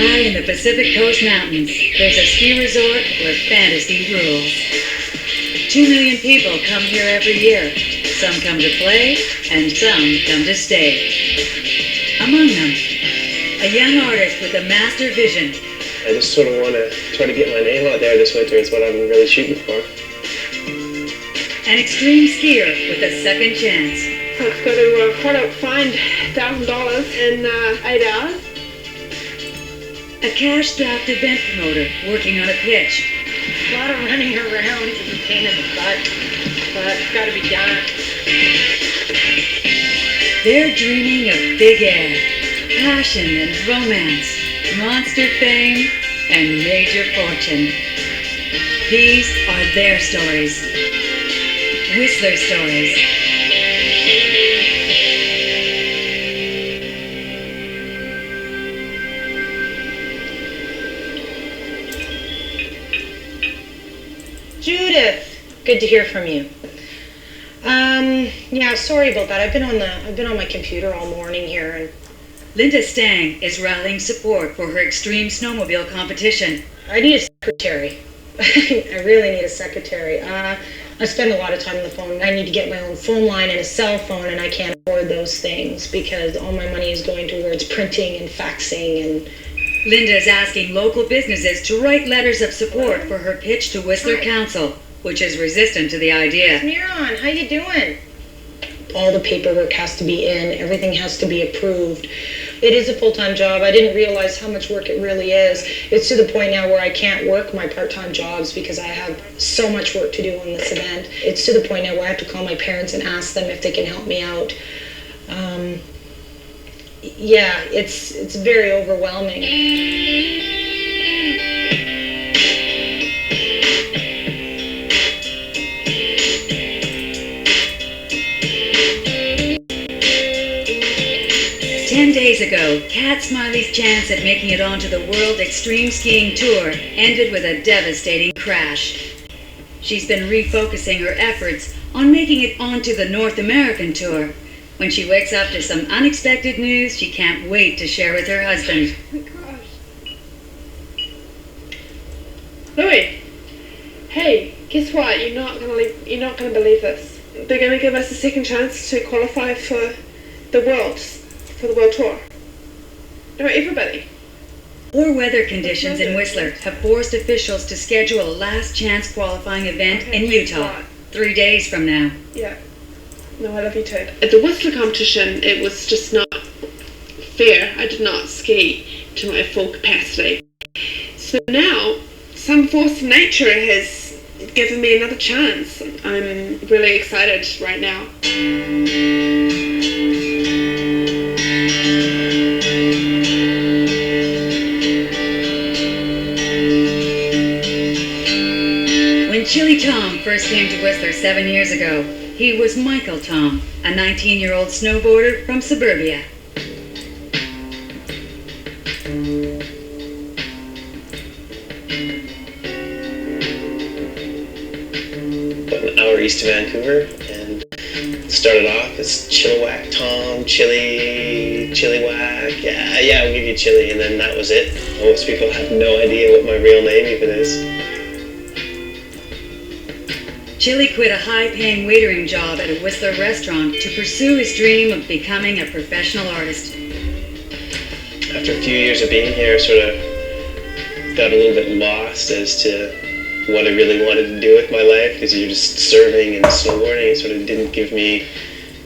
High in the Pacific Coast Mountains, there's a ski resort where fantasy rules. 2 million people come here every year. Some come to play, and some come to stay. Among them, a young artist with a master vision. I just sort of want to try to get my name out there this winter. It's what I'm really shooting for. An extreme skier with a second chance. I've got to find $1,000 in 8 hours. A cash-strapped event promoter working on a pitch. A lot of running around is a pain in the butt, but it's got to be done. They're dreaming of big air, passion and romance, monster fame, and major fortune. These are their stories. Whistler Stories. Judith, good to hear from you. Yeah, sorry about that. I've been on my computer all morning here, and Linda Stang is rallying support for her extreme snowmobile competition. I need a secretary. I really need a secretary. I spend a lot of time on the phone. I need to get my own phone line and a cell phone, and I can't afford those things because all my money is going towards printing and faxing. And Linda is asking local businesses to write letters of support for her pitch to Whistler Council, which is resistant to the idea. Miron, how you doing? All the paperwork has to be in. Everything has to be approved. It is a full-time job. I didn't realize how much work it really is. It's to the point now where I can't work my part-time jobs because I have so much work to do on this event. It's to the point now where I have to call my parents and ask them if they can help me out. Yeah, it's very overwhelming. 10 days ago, Kat Smiley's chance at making it onto the World Extreme Skiing Tour ended with a devastating crash. She's been refocusing her efforts on making it onto the North American Tour when she wakes up to some unexpected news she can't wait to share with her husband. Oh my gosh. Louis, hey, guess what? You're not gonna believe this. They're gonna give us a second chance to qualify for the world tour. No, everybody. Poor weather conditions in Whistler have forced officials to schedule a last chance qualifying event in Utah 3 days from now. Yeah. No, I love you too. At the Whistler competition, it was just not fair. I did not ski to my full capacity. So now, some force of nature has given me another chance. I'm really excited right now. When Chili Tom first came to Whistler 7 years ago, he was Michael Tom, a 19-year-old snowboarder from suburbia. About an hour east of Vancouver, and started off as Chilliwack Tom, Chilliwack, yeah, we'll give you Chili, and then that was it. Most people have no idea what my real name even is. Chili quit a high-paying waitering job at a Whistler restaurant to pursue his dream of becoming a professional artist. After a few years of being here, I sort of got a little bit lost as to what I really wanted to do with my life, because you're just surfing and snowboarding. It sort of didn't give me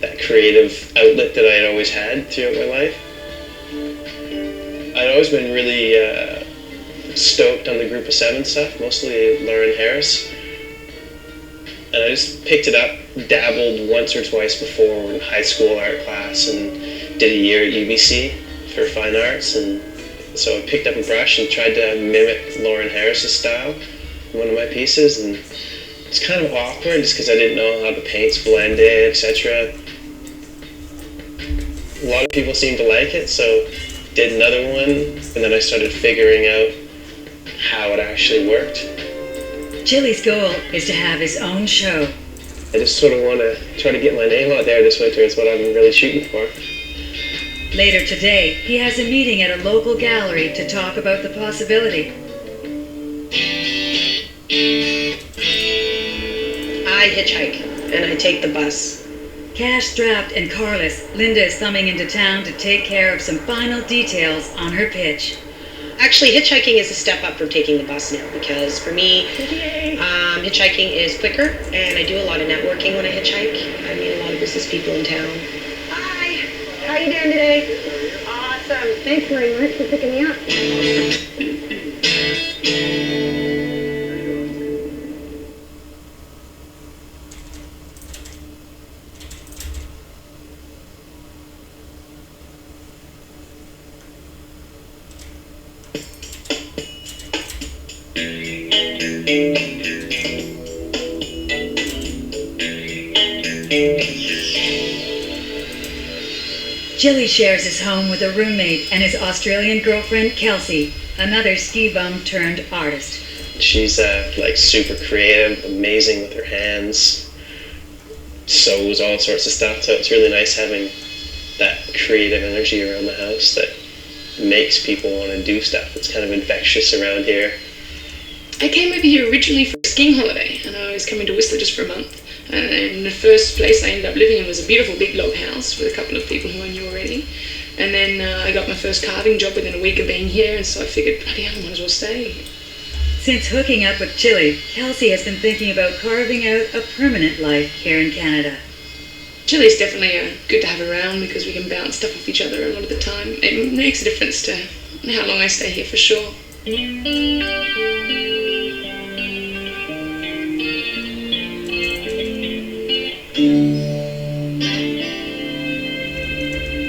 that creative outlet that I had always had throughout my life. I'd always been really stoked on the Group of Seven stuff, mostly Lauren Harris. And I just picked it up, dabbled once or twice before in high school art class, and did a year at UBC for fine arts. And so I picked up a brush and tried to mimic Lauren Harris's style in one of my pieces. And it's kind of awkward just because I didn't know how the paints blended, etc. A lot of people seemed to like it, so did another one, and then I started figuring out how it actually worked. Chili's goal is to have his own show. I just sort of want to try to get my name out there this winter. It's what I'm really shooting for. Later today, he has a meeting at a local gallery to talk about the possibility. I hitchhike, and I take the bus. Cash-strapped and carless, Linda is thumbing into town to take care of some final details on her pitch. Actually, hitchhiking is a step up from taking the bus now, because for me, hitchhiking is quicker, and I do a lot of networking when I hitchhike. I meet a lot of business people in town. Hi, how you doing today? Awesome. Thanks very much for picking me up. Jilly shares his home with a roommate and his Australian girlfriend, Kelsey, another ski bum turned artist. She's like super creative, amazing with her hands, sews all sorts of stuff. So it's really nice having that creative energy around the house that makes people want to do stuff. It's kind of infectious around here. I came over here originally for a skiing holiday, and I was coming to Whistler just for a month. And the first place I ended up living in was a beautiful big log house with a couple of people who I knew already. And then I got my first carving job within a week of being here, and so I figured, bloody hell, I might as well stay. Since hooking up with Chile, Kelsey has been thinking about carving out a permanent life here in Canada. Chile's definitely good to have around because we can bounce stuff off each other a lot of the time. It makes a difference to how long I stay here for sure.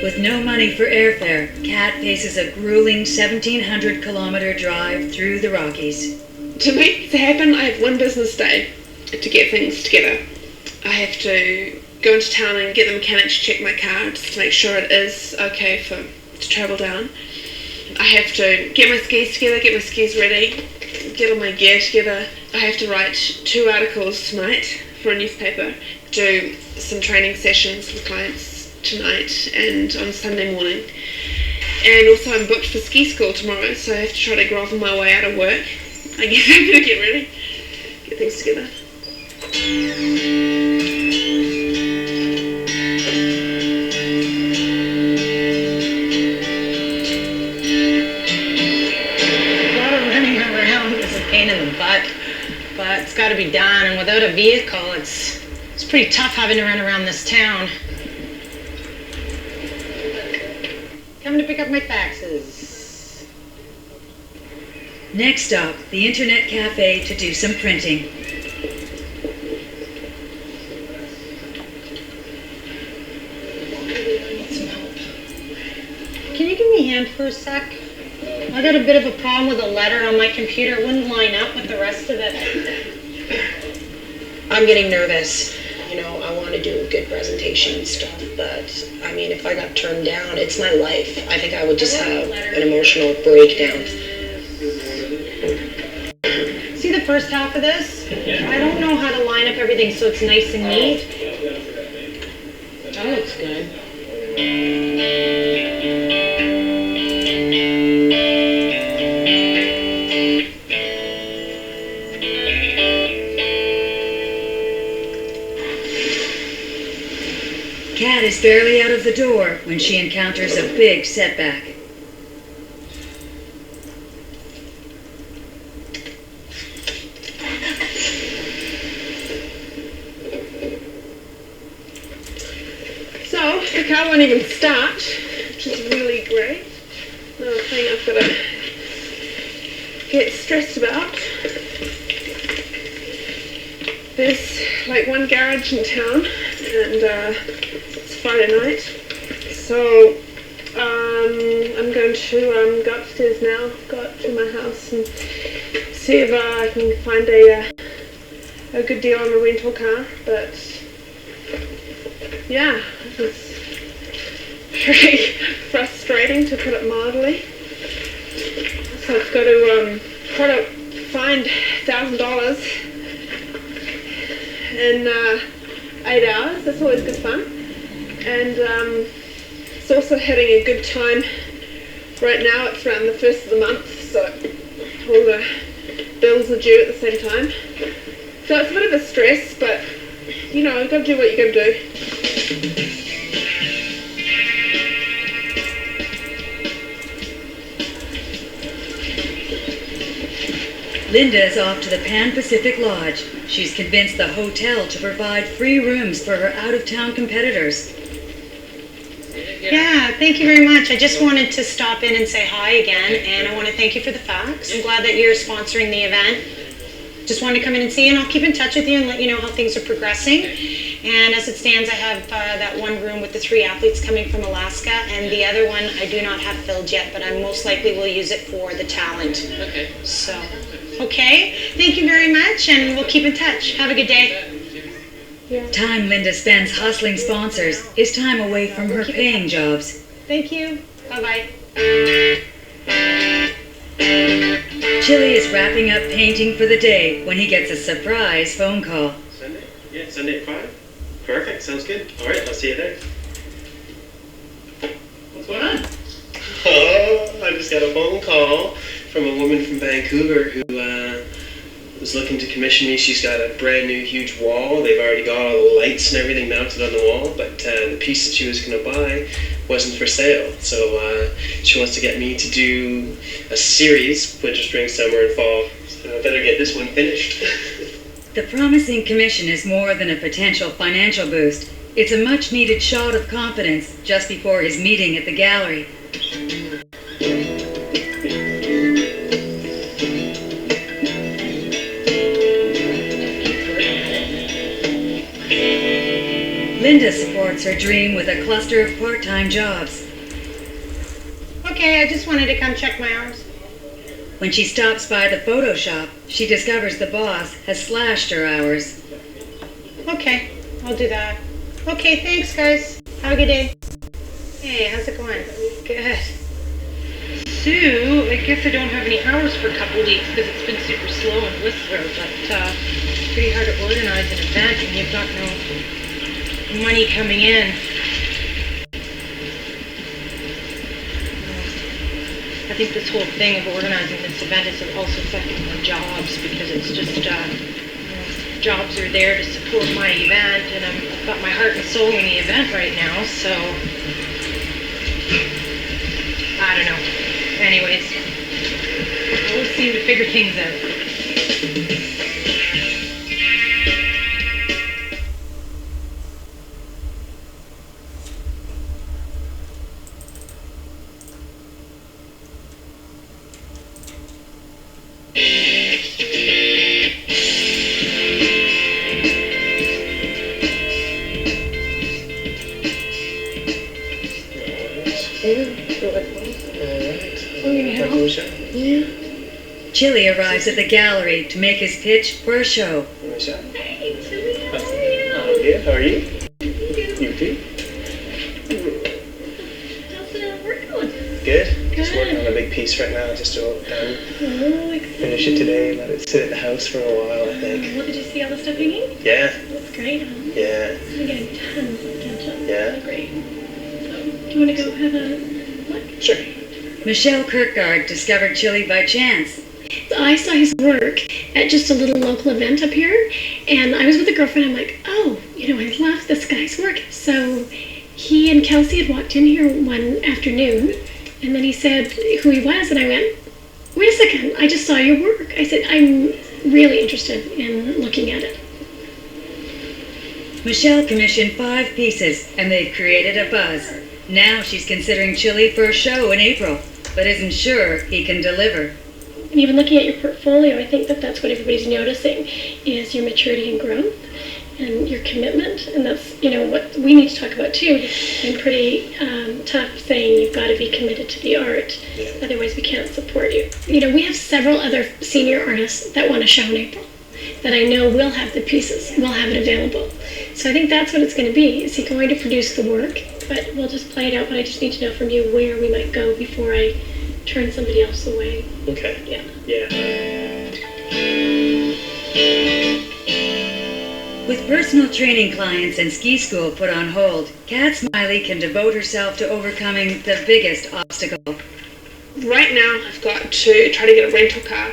With no money for airfare, Kat faces a grueling 1,700-kilometer drive through the Rockies. To make this happen, I have one business day to get things together. I have to go into town and get the mechanic to check my car just to make sure it is okay to travel down. I have to get my skis together, get my skis ready, get all my gear together. I have to write 2 articles tonight for a newspaper, do some training sessions with clients tonight and on Sunday morning. And also I'm booked for ski school tomorrow, so I have to try to grovel my way out of work. I guess I'm going to get ready, get things together. A lot of running around is a pain in the butt, but it's got to be done, and without a vehicle, it's pretty tough having to run around this town. Coming to pick up my faxes. Next stop, the Internet Cafe to do some printing. Need some help. Can you give me a hand for a sec? I got a bit of a problem with a letter on my computer. It wouldn't line up with the rest of it. I'm getting nervous. You know, I want to do a good presentation and stuff, but I mean, if I got turned down, it's my life. I think I would just have an emotional breakdown. See the first half of this? I don't know how to line up everything so it's nice and neat. That looks good. Kat is barely out of the door when she encounters a big setback. So, the car won't even start, which is really great. Another thing I've got to get stressed about. There's like one garage in town, and it's Friday night, so I'm going to go upstairs now, go up to my house and see if I can find a good deal on a rental car. But yeah, it's very frustrating, to put it mildly. So I've got to try to find $1,000 in 8 hours. That's always good fun. And It's also having a good time. Right now it's around the first of the month, so all the bills are due at the same time. So it's a bit of a stress, but you know, you've got to do what you got to do. Linda is off to the Pan Pacific Lodge. She's convinced the hotel to provide free rooms for her out-of-town competitors. Yeah, thank you very much. I just wanted to stop in and say hi again, and I want to thank you for the facts. I'm glad that you're sponsoring the event. Just wanted to come in and see you, and I'll keep in touch with you and let you know how things are progressing. And as it stands, I have that one room with the 3 athletes coming from Alaska, and the other one I do not have filled yet, but I most likely will use it for the talent. Okay. So, okay, thank you very much, and we'll keep in touch. Have a good day. Time Linda spends hustling sponsors is time away from her paying jobs. Thank you. Bye-bye. Chili is wrapping up painting for the day when he gets a surprise phone call. Sunday? Yeah, Sunday at 5? Perfect, sounds good. All right, I'll see you there. What's going on? Oh, I just got a phone call from a woman from Vancouver who was looking to commission me. She's got a brand new huge wall. They've already got all the lights and everything mounted on the wall, but the piece that she was going to buy wasn't for sale. So she wants to get me to do a series, winter, spring, summer, and fall. So I better get this one finished. The promising commission is more than a potential financial boost. It's a much-needed shot of confidence just before his meeting at the gallery. Linda supports her dream with a cluster of part-time jobs. Okay, I just wanted to come check my hours. When she stops by the photo shop, she discovers the boss has slashed her hours. Okay, I'll do that. Okay, thanks guys. Have a good day. Hey, how's it going? Good. Sue, I guess I don't have any hours for a couple weeks because it's been super slow in Whistler, but it's pretty hard to organize an event when you've got no money coming in. I think this whole thing of organizing this event is also affecting my jobs because it's just, jobs are there to support my event, and I've got my heart and soul in the event right now, so I don't know. Anyways, I always seem to figure things out. Chili arrives at the gallery to make his pitch for a show. Hey, Chili, how are you? I'm good, how are you? You too? How's the work going? Good. Just working on a big piece right now, just about done. Finish it today, let it sit at the house for a while, I think. Well, did you see all the stuff hanging? Yeah, That's great, huh? yeah, I'm getting tons of attention. Yeah. That's great. So, do you want to go have a look? sure. Michelle Kirkgard discovered Chili by chance. So I saw his work at just a little local event up here, and I was with a girlfriend. I'm like, oh, I love this guy's work. So he and Kelsey had walked in here one afternoon, and then he said who he was, and I went, wait a second, I just saw your work. I said, I'm really interested in looking at it. Michelle commissioned 5 pieces, and they've created a buzz. Now she's considering Chili for a show in April, but isn't sure he can deliver. And even looking at your portfolio, I think that that's what everybody's noticing is your maturity and growth and your commitment. And that's, what we need to talk about too. I'm pretty tough saying you've got to be committed to the art. Yeah. Otherwise we can't support you. We have several other senior artists that want to show in April that I know will have the pieces, will have it available. So I think that's what it's going to be. Is he going to produce the work? But we'll just play it out, but I just need to know from you where we might go before I turn somebody else away. Okay. Yeah. Yeah. With With personal training clients and ski school put on hold, Kat Smiley can devote herself to overcoming the biggest obstacle. Right now I've got to try to get a rental car,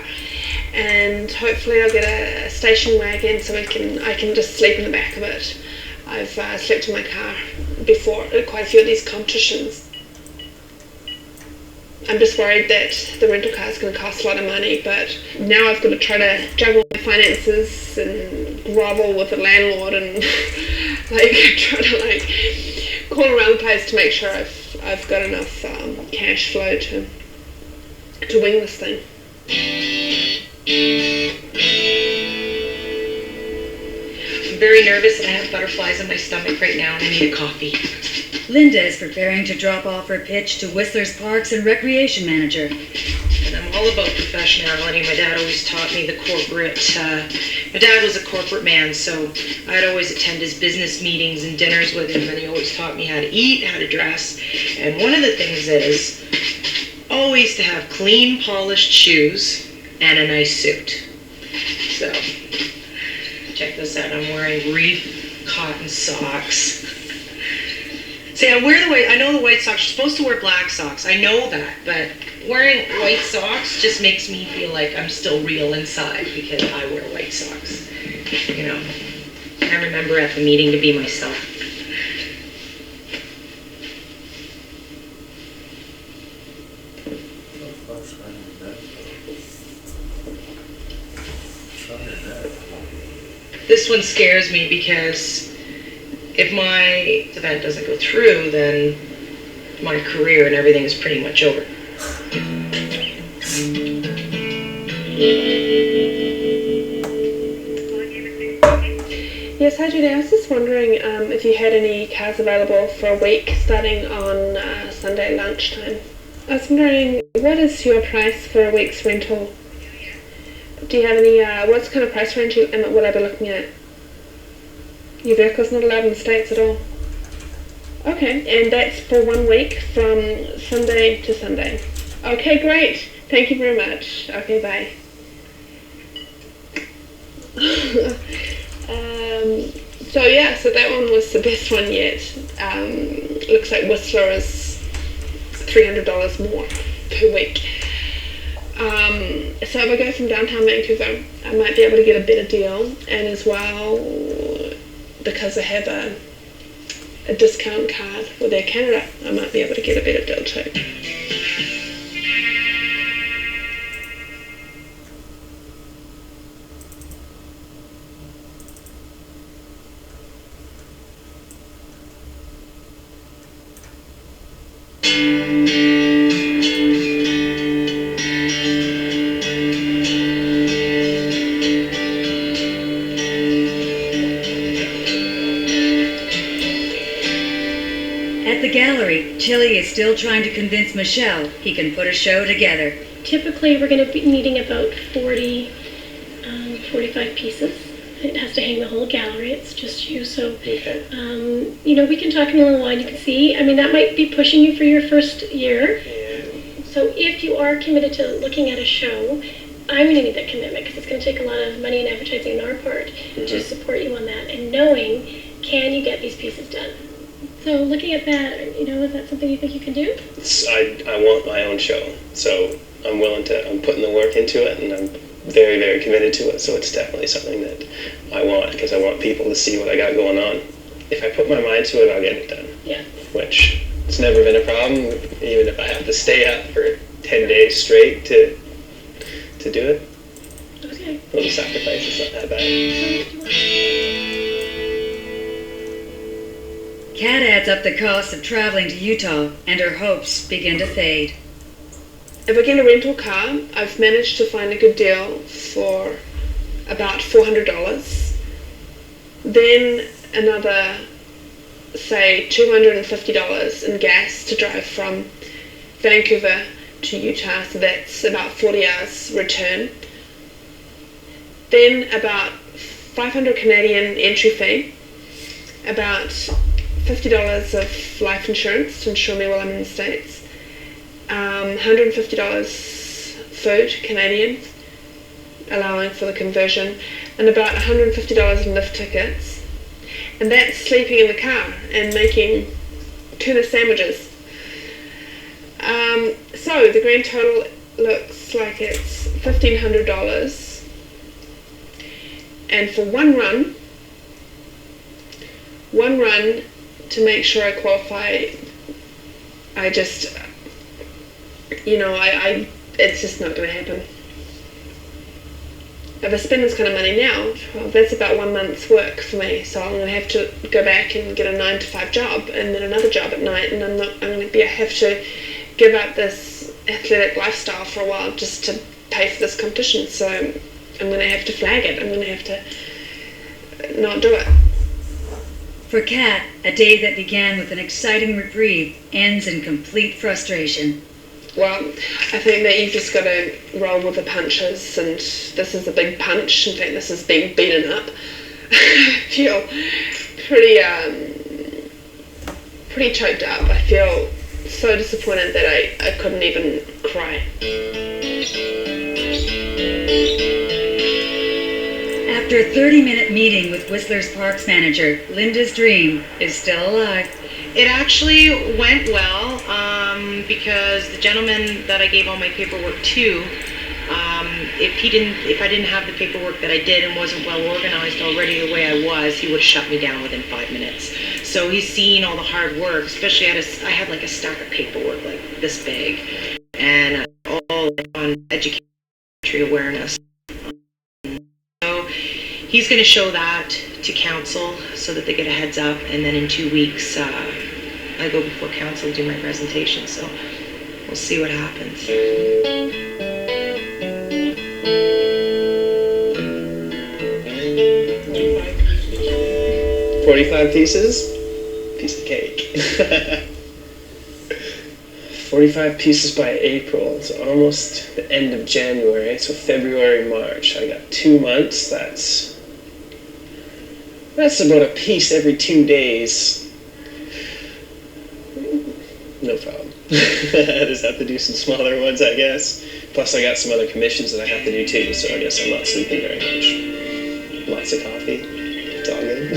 and hopefully I'll get a station wagon so I can just sleep in the back of it. I've slept in my car before at quite a few of these competitions. I'm just worried that the rental car is going to cost a lot of money, but now I've got to try to juggle my finances and grovel with the landlord and try to call around the place to make sure I've got enough cash flow to wing this thing. I'm very nervous and I have butterflies in my stomach right now and I need a coffee. Linda is preparing to drop off her pitch to Whistler's Parks and Recreation Manager. And I'm all about professionality. My dad always taught me the corporate, my dad was a corporate man, so I'd always attend his business meetings and dinners with him, and he always taught me how to eat, how to dress. And one of the things is always to have clean, polished shoes and a nice suit. So, check this out. I'm wearing Reef cotton socks. See, I know the white socks. You're supposed to wear black socks. I know that, but wearing white socks just makes me feel like I'm still real inside because I wear white socks. You know, I remember at the meeting to be myself. This one scares me because if my event doesn't go through, then my career and everything is pretty much over. Yes, hi Judy. I was just wondering if you had any cars available for a week starting on Sunday lunchtime. I was wondering, what is your price for a week's rental? Do you have any, what kind of price range would I be looking at? Your vehicle's not allowed in the States at all? Okay, and that's for 1 week from Sunday to Sunday. Okay, great. Thank you very much. Okay, bye. So that one was the best one yet. Looks like Whistler is $300 more per week. So if I go from downtown Vancouver, I might be able to get a better deal, and as well, because I have a discount card with Air Canada, I might be able to get a better deal too. At the gallery, Chili is still trying to convince Michelle he can put a show together. Typically, we're going to be needing about 45 pieces. It has to hang the whole gallery. It's just you. So, Okay. we can talk in a little while. You can see. I mean, that might be pushing you for your first year. Yeah. So, if you are committed to looking at a show, I'm going to need that commitment because it's going to take a lot of money and advertising on our part to support you on that. And knowing, can you get these pieces done? So, looking at that, is that something you think you can do? I want my own show, so I'm putting the work into it, and I'm very, very committed to it, so it's definitely something that I want, because I want people to see what I got going on. If I put my mind to it, I'll get it done. Yeah. Which, it's never been a problem, even if I have to stay up for 10 days straight to do it. Okay. A little sacrifice, it's not that bad. Kat adds up the cost of traveling to Utah, and her hopes begin to fade. If I get a rental car, I've managed to find a good deal for about $400. Then another, say, $250 in gas to drive from Vancouver to Utah, so that's about 40 hours return. Then about 500 Canadian entry fee, about $50 of life insurance to insure me while I'm in the States, $150 food Canadian, allowing for the conversion, and about $150 in lift tickets, And that's sleeping in the car and making tuna sandwiches. So the grand total looks like it's $1,500. And for one run to make sure I qualify, I just, it's just not going to happen. If I spend this kind of money now, well, that's about 1 month's work for me. So I'm going to have to go back and get a 9-to-5 job and then another job at night, and I'm going to have to give up this athletic lifestyle for a while just to pay for this competition. So I'm going to have to flag it. I'm going to have to not do it. For Kat, a day that began with an exciting reprieve ends in complete frustration. Well, I think that you've just got to roll with the punches, and this is a big punch. In fact, this is being beaten up. I feel pretty choked up. I feel so disappointed that I couldn't even cry. After a 30-minute meeting with Whistler's Parks manager, Linda's dream is still alive. It actually went well, because the gentleman that I gave all my paperwork to, if I didn't have the paperwork that I did and wasn't well organized already the way I was, he would have shut me down within 5 minutes. So he's seen all the hard work, especially I had like a stack of paperwork like this big, and all on education awareness. So he's going to show that to council so that they get a heads up, and then in 2 weeks I go before council to do my presentation. So we'll see what happens. 45 pieces? Piece of cake. 45 pieces by April. It's almost the end of January. So February, March. I got 2 months. That's about a piece every 2 days. No problem. I just have to do some smaller ones, I guess. Plus I got some other commissions that I have to do too, so I guess I'm not sleeping very much. Lots of coffee. It's all good.